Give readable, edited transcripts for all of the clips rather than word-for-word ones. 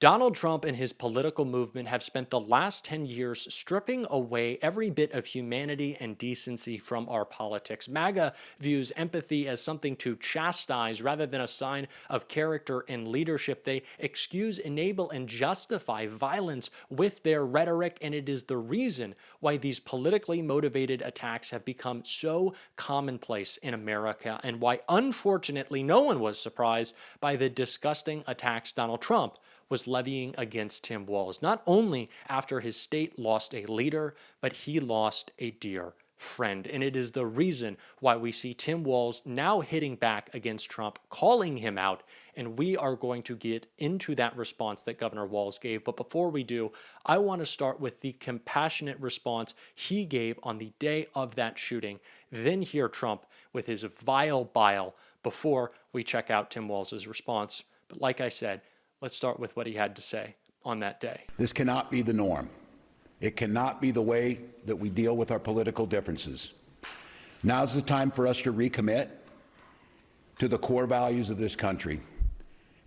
Donald Trump and his political movement have spent the last 10 years stripping away every bit of humanity and decency from our politics. MAGA views empathy as something to chastise rather than a sign of character and leadership. They excuse, enable, and justify violence with their rhetoric, and it is the reason why these politically motivated attacks have become so commonplace in America, and why, unfortunately, no one was surprised by the disgusting attacks Donald Trump was levying against Tim Walz, not only after his state lost a leader, but he lost a dear friend. And it is the reason why we see Tim Walz now hitting back against Trump, calling him out, and we are going to get into that response that Governor Walz gave. But before we do, I want to start with the compassionate response he gave on the day of that shooting, then hear Trump with his vile bile before we check out Tim Walz's response. But like I said, let's start with what he had to say on that day. This cannot be the norm. It cannot be the way that we deal with our political differences. Now's the time for us to recommit to the core values of this country.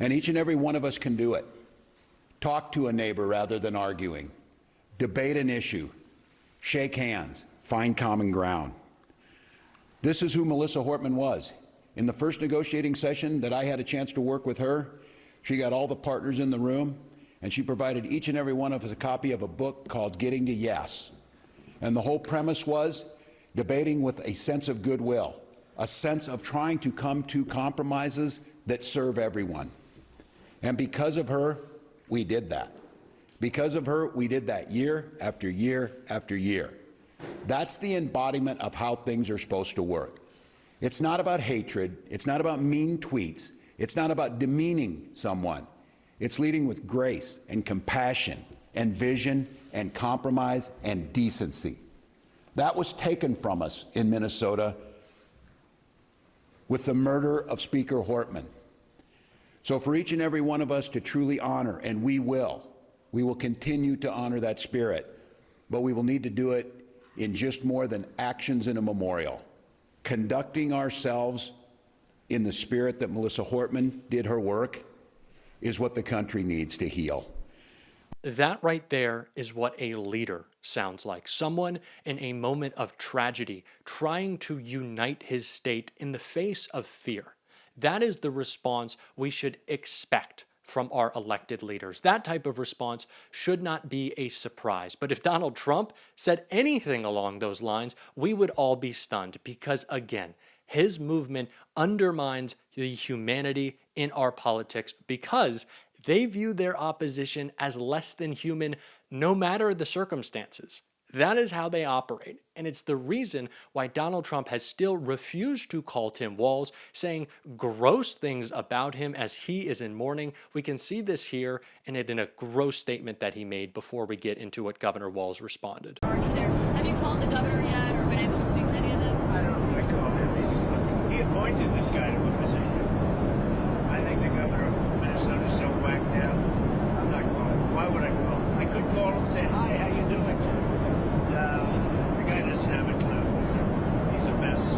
And each and every one of us can do it. Talk to a neighbor rather than arguing. Debate an issue. Shake hands. Find common ground. This is who Melissa Hortman was. In the first negotiating session that I had a chance to work with her, she got all the partners in the room, and she provided each and every one of us a copy of a book called Getting to Yes. And the whole premise was debating with a sense of goodwill, a sense of trying to come to compromises that serve everyone. And because of her, we did that. Because of her, we did that year after year after year. That's the embodiment of how things are supposed to work. It's not about hatred. It's not about mean tweets. It's not about demeaning someone. It's leading with grace and compassion and vision and compromise and decency. That was taken from us in Minnesota with the murder of Speaker Hortman. So for each and every one of us to truly honor, and we will continue to honor that spirit, but we will need to do it in just more than actions in a memorial. Conducting ourselves in the spirit that Melissa Hortman did her work is what the country needs to heal. That right there is what a leader sounds like. Someone in a moment of tragedy trying to unite his state in the face of fear. That is the response we should expect from our elected leaders. That type of response should not be a surprise. But if Donald Trump said anything along those lines, we would all be stunned because, again, his movement undermines the humanity in our politics because they view their opposition as less than human no matter the circumstances. That is how they operate. And it's the reason why Donald Trump has still refused to call Tim Walz, saying gross things about him as he is in mourning. We can see this here and it in a gross statement that he made before we get into what Governor Walz responded. Have you called the governor yet or been able to speak to any of them? I don't know. I called him. He appointed this guy to a position. I think the governor of Minnesota is so whacked out. I'm not calling him. Why would I call him? I could call him and say, hi, how you doing? The guy doesn't have a clue. He's a mess.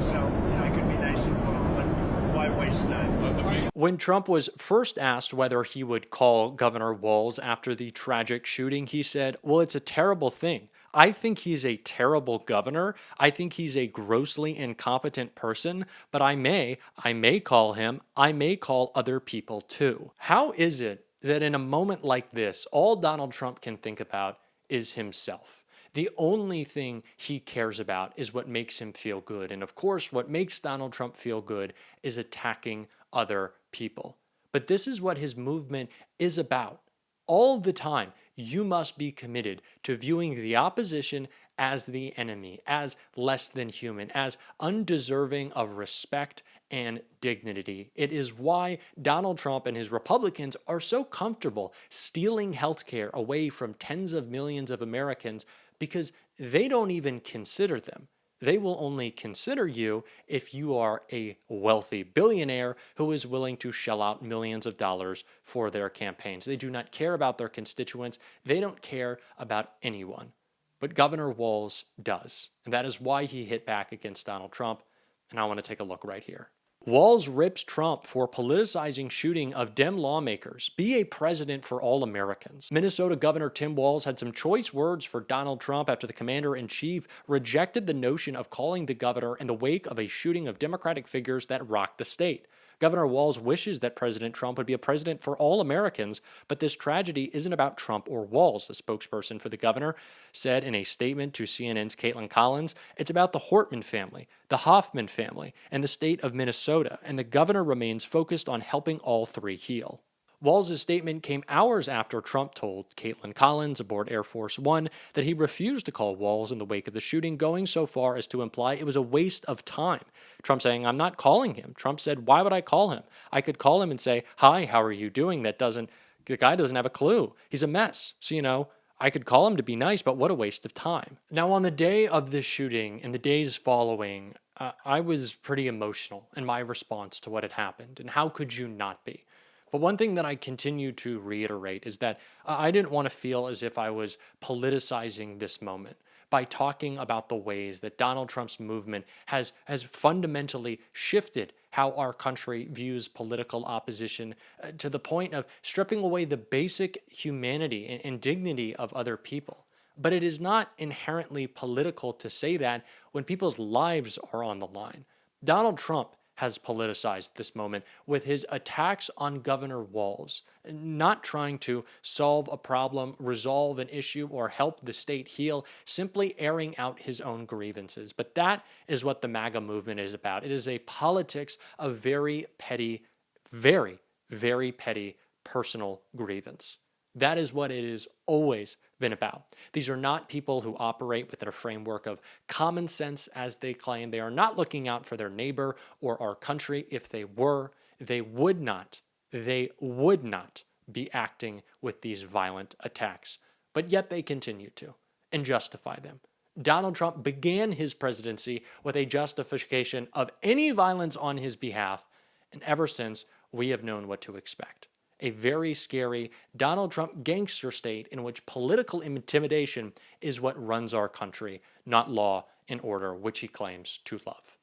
So, I could be nice and call him, but why waste time? When Trump was first asked whether he would call Governor Walz after the tragic shooting, he said, well, it's a terrible thing. I think he's a terrible governor. I think he's a grossly incompetent person, but I may call him. I may call other people too. How is it that in a moment like this, all Donald Trump can think about is himself? The only thing he cares about is what makes him feel good. And of course, what makes Donald Trump feel good is attacking other people. But this is what his movement is about. All the time, you must be committed to viewing the opposition as the enemy, as less than human, as undeserving of respect and dignity. It is why Donald Trump and his Republicans are so comfortable stealing healthcare away from tens of millions of Americans because they don't even consider them. They will only consider you if you are a wealthy billionaire who is willing to shell out millions of dollars for their campaigns. They do not care about their constituents. They don't care about anyone. But Governor Walz does. And that is why he hit back against Donald Trump. And I want to take a look right here. Walz rips Trump for politicizing shooting of Dem lawmakers. Be a president for all Americans. Minnesota Governor Tim Walz had some choice words for Donald Trump after the commander-in-chief rejected the notion of calling the governor in the wake of a shooting of Democratic figures that rocked the state. Governor Walz wishes that President Trump would be a president for all Americans, but this tragedy isn't about Trump or Walz, the spokesperson for the governor said in a statement to CNN's Caitlin Collins. It's about the Hortman family, the Hoffman family, and the state of Minnesota, and the governor remains focused on helping all three heal. Walz's statement came hours after Trump told Caitlin Collins aboard Air Force One that he refused to call Walz in the wake of the shooting, going so far as to imply it was a waste of time. Trump saying, "I'm not calling him." Trump said, "Why would I call him? I could call him and say, 'Hi, how are you doing?' The guy doesn't have a clue. He's a mess. So, I could call him to be nice, but what a waste of time." Now, on the day of this shooting and the days following, I was pretty emotional in my response to what had happened. And how could you not be? But one thing that I continue to reiterate is that I didn't want to feel as if I was politicizing this moment by talking about the ways that Donald Trump's movement has fundamentally shifted how our country views political opposition to the point of stripping away the basic humanity and dignity of other people. But it is not inherently political to say that when people's lives are on the line. Donald Trump has politicized this moment with his attacks on Governor Walz, not trying to solve a problem, resolve an issue, or help the state heal, simply airing out his own grievances. But that is what the MAGA movement is about. It is a politics of very petty, very, very petty personal grievance. That is what it has always been about. These are not people who operate within a framework of common sense, as they claim. They are not looking out for their neighbor or our country. If they were, they would not be acting with these violent attacks. But yet they continue to, and justify them. Donald Trump began his presidency with a justification of any violence on his behalf, and ever since, we have known what to expect. A very scary Donald Trump gangster state in which political intimidation is what runs our country, not law and order, which he claims to love.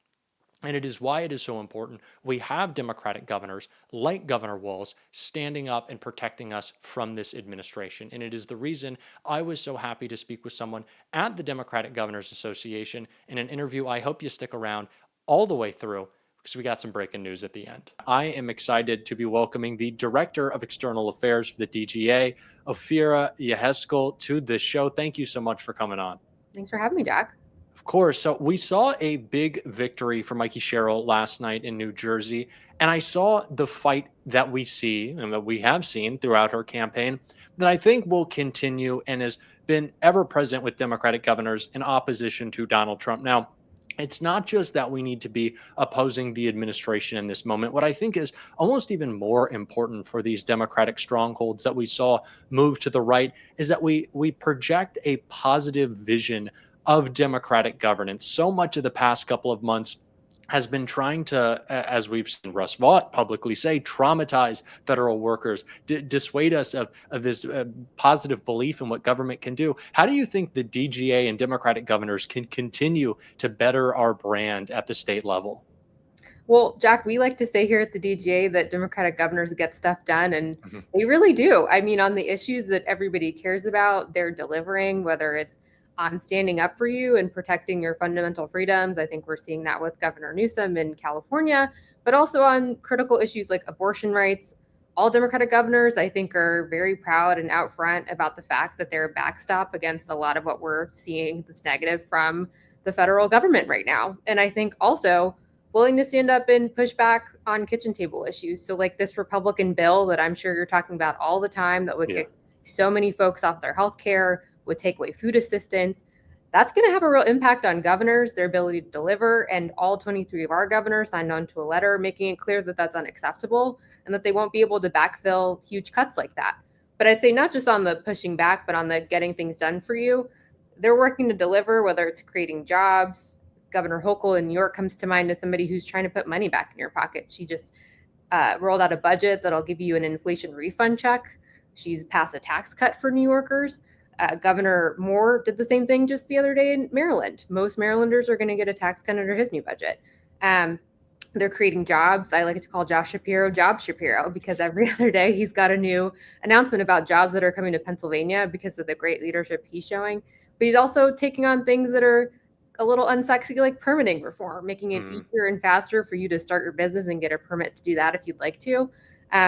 And it is why it is so important we have Democratic governors like Governor Walz standing up and protecting us from this administration. And it is the reason I was so happy to speak with someone at the Democratic Governors Association in an interview. I hope you stick around all the way through, because we got some breaking news at the end. I am excited to be welcoming the Director of External Affairs for the DGA, Ophira Yeheskel, to this show. Thank you so much for coming on. Thanks for having me, Jack. Of course. So we saw a big victory for Mikey Sherrill last night in New Jersey, and I saw the fight that we see and that we have seen throughout her campaign that I think will continue and has been ever present with Democratic governors in opposition to Donald Trump. Now, it's not just that we need to be opposing the administration in this moment. What I think is almost even more important for these Democratic strongholds that we saw move to the right is that we project a positive vision of Democratic governance. So much of the past couple of months has been trying to, as we've seen Russ Vought publicly say, traumatize federal workers, dissuade us of this positive belief in what government can do. How do you think the DGA and Democratic governors can continue to better our brand at the state level? Well, Jack, we like to say here at the DGA that Democratic governors get stuff done, and they really do. I mean, on the issues that everybody cares about, they're delivering, whether it's on standing up for you and protecting your fundamental freedoms. I think we're seeing that with Governor Newsom in California, but also on critical issues like abortion rights. All Democratic governors, I think, are very proud and out front about the fact that they're a backstop against a lot of what we're seeing that's negative from the federal government right now. And I think also willing to stand up and push back on kitchen table issues. So like this Republican bill that I'm sure you're talking about all the time that would kick so many folks off their health care, would take away food assistance. That's going to have a real impact on governors, their ability to deliver. And all 23 of our governors signed on to a letter making it clear that that's unacceptable and that they won't be able to backfill huge cuts like that. But I'd say not just on the pushing back, but on the getting things done for you. They're working to deliver, whether it's creating jobs. Governor Hochul in New York comes to mind as somebody who's trying to put money back in your pocket. She just rolled out a budget that'll give you an inflation refund check. She's passed a tax cut for New Yorkers. Governor Moore did the same thing just the other day in Maryland. Most Marylanders are going to get a tax cut under his new budget. They're creating jobs. I like to call Josh Shapiro Job Shapiro because every other day he's got a new announcement about jobs that are coming to Pennsylvania because of the great leadership he's showing. But he's also taking on things that are a little unsexy, like permitting reform, making it easier and faster for you to start your business and get a permit to do that if you'd like to.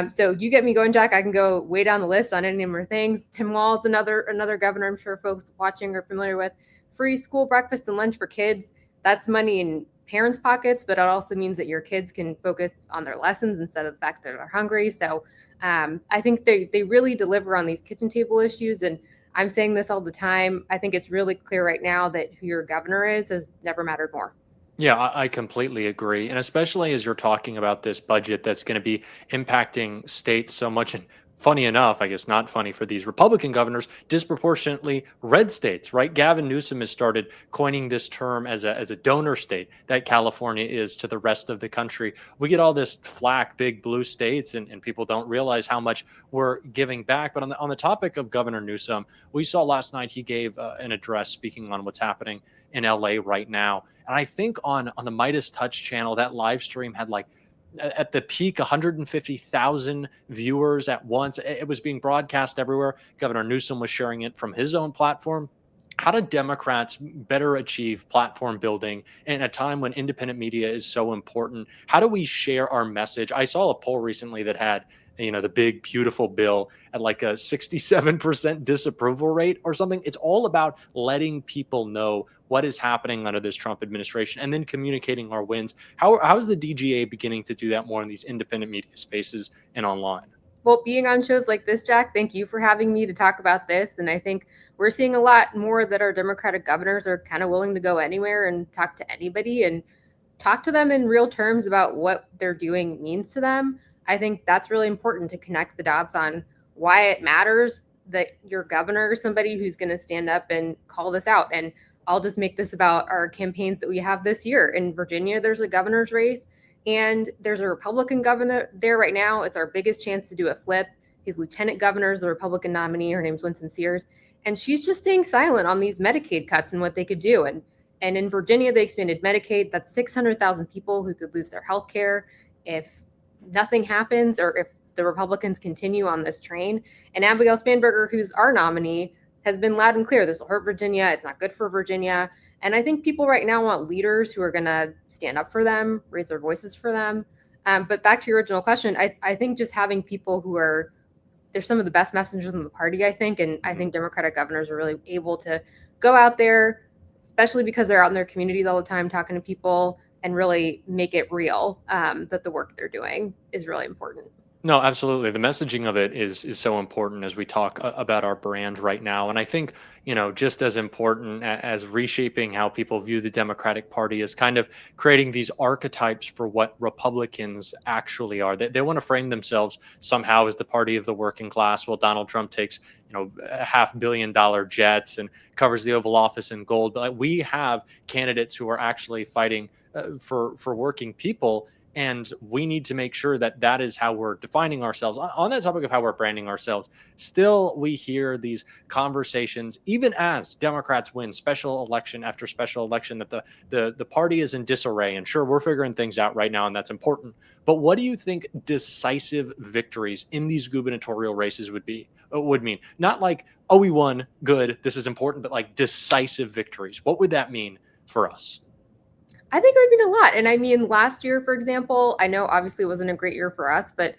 So you get me going, Jack. I can go way down the list on any number of things. Tim Walz, another governor I'm sure folks watching are familiar with. Free school breakfast and lunch for kids. That's money in parents' pockets, but it also means that your kids can focus on their lessons instead of the fact that they're hungry. So I think they really deliver on these kitchen table issues. And I'm saying this all the time. I think it's really clear right now that who your governor is has never mattered more. Yeah, I completely agree. And especially as you're talking about this budget that's going to be impacting states so much. And funny enough, I guess not funny for these Republican governors, disproportionately red states, right? Gavin Newsom has started coining this term as a donor state that California is to the rest of the country. We get all this flack, big blue states, and people don't realize how much we're giving back. But on the topic of Governor Newsom, we saw last night he gave an address speaking on what's happening in LA right now. And I think on the Midas Touch channel, that live stream had like at the peak 150,000 viewers at once. It was being broadcast everywhere. Governor Newsom was sharing it from his own platform. How do Democrats better achieve platform building in a time when independent media is so important? How do we share our message? I saw a poll recently that had, the big, beautiful bill at like a 67% disapproval rate or something. It's all about letting people know what is happening under this Trump administration and then communicating our wins. How is the DGA beginning to do that more in these independent media spaces and online? Well, being on shows like this, Jack, thank you for having me to talk about this. And I think we're seeing a lot more that our Democratic governors are kind of willing to go anywhere and talk to anybody and talk to them in real terms about what they're doing means to them. I think that's really important to connect the dots on why it matters that your governor is somebody who's going to stand up and call this out. And I'll just make this about our campaigns that we have this year. In Virginia, there's a governor's race. And there's a Republican governor there right now. It's our biggest chance to do a flip. His lieutenant governor is a Republican nominee. Her name's Winston Sears. And she's just staying silent on these Medicaid cuts and what they could do. And in Virginia, they expanded Medicaid. That's 600,000 people who could lose their health care if nothing happens or if the Republicans continue on this train. And Abigail Spanberger, who's our nominee, has been loud and clear. This will hurt Virginia. It's not good for Virginia. And I think people right now want leaders who are going to stand up for them, raise their voices for them. But back to your original question, I think just having people who they're some of the best messengers in the party, I think. And I think Democratic governors are really able to go out there, especially because they're out in their communities all the time talking to people and really make it real that the work they're doing is really important. No, absolutely. The messaging of it is so important as we talk about our brand right now. And I think, just as important as reshaping how people view the Democratic Party is kind of creating these archetypes for what Republicans actually are. They want to frame themselves somehow as the party of the working class. Well, Donald Trump takes, $500 million jets and covers the Oval Office in gold. But we have candidates who are actually fighting for working people. And we need to make sure that that is how we're defining ourselves. On that topic of how we're branding ourselves, still we hear these conversations, even as Democrats win special election after special election, that the party is in disarray. And sure, we're figuring things out right now, and that's important. But what do you think decisive victories in these gubernatorial races would mean? Not like, oh, we won, good, this is important, but like decisive victories. What would that mean for us? I think it would mean a lot. And I mean, last year, for example, I know obviously it wasn't a great year for us, but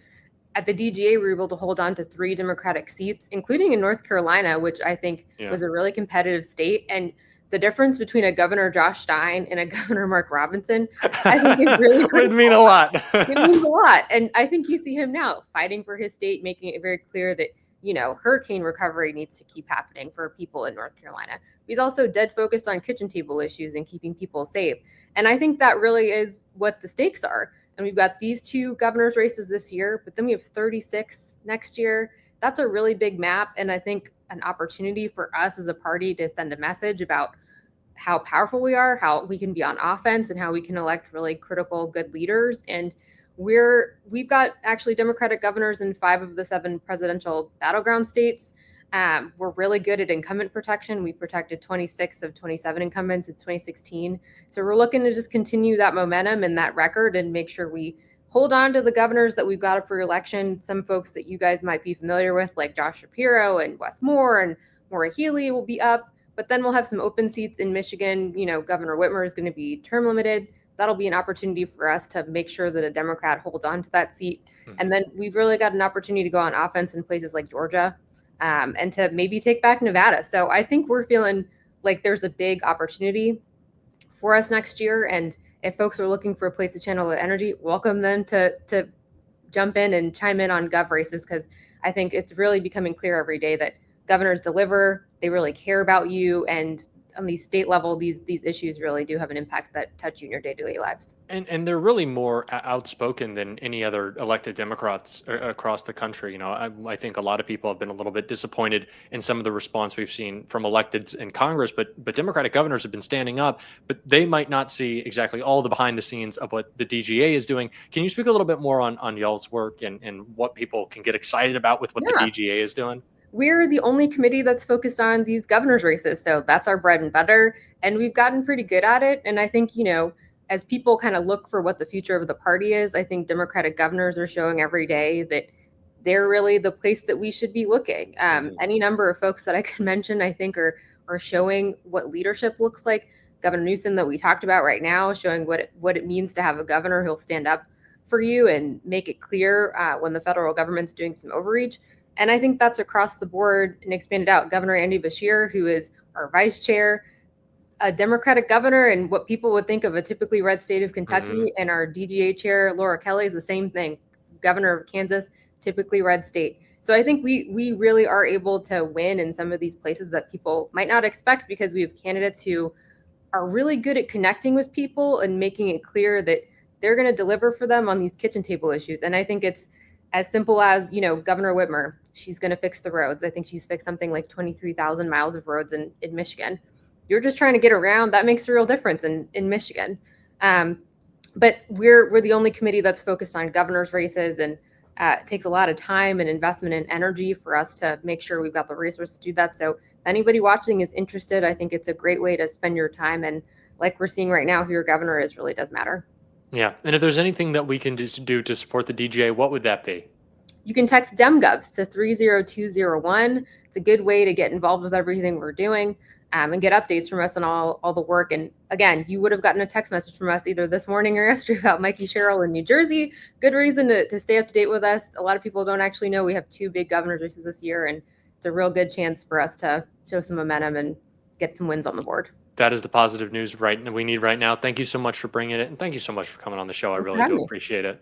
at the DGA, we were able to hold on to 3 Democratic seats, including in North Carolina, which I think was a really competitive state. And the difference between a Governor Josh Stein and a Governor Mark Robinson, I think is really critical. It would mean a lot. It means a lot. And I think you see him now fighting for his state, making it very clear that, hurricane recovery needs to keep happening for people in North Carolina. He's also dead focused on kitchen table issues and keeping people safe. And I think that really is what the stakes are. And we've got these 2 governor's races this year, but then we have 36 next year. That's a really big map. And I think an opportunity for us as a party to send a message about how powerful we are, how we can be on offense, and how we can elect really critical, good leaders. And we've got actually Democratic governors in 5 of the 7 presidential battleground states. We're really good at incumbent protection. We protected 26 of 27 incumbents since 2016. So we're looking to just continue that momentum and that record and make sure we hold on to the governors that we've got up for election. Some folks that you guys might be familiar with, like Josh Shapiro and Wes Moore and Maura Healey, will be up. But then we'll have some open seats in Michigan. Governor Whitmer is going to be term limited. That'll be an opportunity for us to make sure that a Democrat holds on to that seat. And then we've really got an opportunity to go on offense in places like Georgia, and to maybe take back Nevada. So I think we're feeling like there's a big opportunity for us next year. And if folks are looking for a place to channel the energy, welcome them to jump in and chime in on gov races, because I think it's really becoming clear every day that governors deliver, they really care about you, and on the state level, these issues really do have an impact that touch you in your day-to-day lives. And they're really more outspoken than any other elected Democrats across the country. I think a lot of people have been a little bit disappointed in some of the response we've seen from electeds in Congress, but Democratic governors have been standing up, but they might not see exactly all the behind the scenes of what the DGA is doing. Can you speak a little bit more on y'all's work and what people can get excited about with what the DGA is doing? We're the only committee that's focused on these governor's races. So that's our bread and butter. And we've gotten pretty good at it. And I think, as people kind of look for what the future of the party is, I think Democratic governors are showing every day that they're really the place that we should be looking. Any number of folks that I can mention, I think, are showing what leadership looks like. Governor Newsom, that we talked about right now, showing what it means to have a governor who'll stand up for you and make it clear when the federal government's doing some overreach. And I think that's across the board and expanded out. Governor Andy Beshear, who is our vice chair, a Democratic governor, and what people would think of a typically red state of Kentucky, and our DGA chair, Laura Kelly, is the same thing. Governor of Kansas, typically red state. So I think we really are able to win in some of these places that people might not expect, because we have candidates who are really good at connecting with people and making it clear that they're going to deliver for them on these kitchen table issues. And I think it's as simple as, Governor Whitmer, she's going to fix the roads. I think she's fixed something like 23,000 miles of roads in Michigan. You're just trying to get around. That makes a real difference in Michigan. But we're the only committee that's focused on governor's races, and it takes a lot of time and investment and energy for us to make sure we've got the resources to do that. So if anybody watching is interested, I think it's a great way to spend your time. And like we're seeing right now, who your governor is really does matter. Yeah. And if there's anything that we can just do to support the DGA, what would that be? You can text DemGovs to 30201. It's a good way to get involved with everything we're doing, and get updates from us on all the work. And again, you would have gotten a text message from us either this morning or yesterday about Mikey Sherrill in New Jersey. Good reason to stay up to date with us. A lot of people don't actually know we have 2 big governor's races this year, and it's a real good chance for us to show some momentum and get some wins on the board. That is the positive news we need right now. Thank you so much for bringing it, and thank you so much for coming on the show. I really do appreciate it.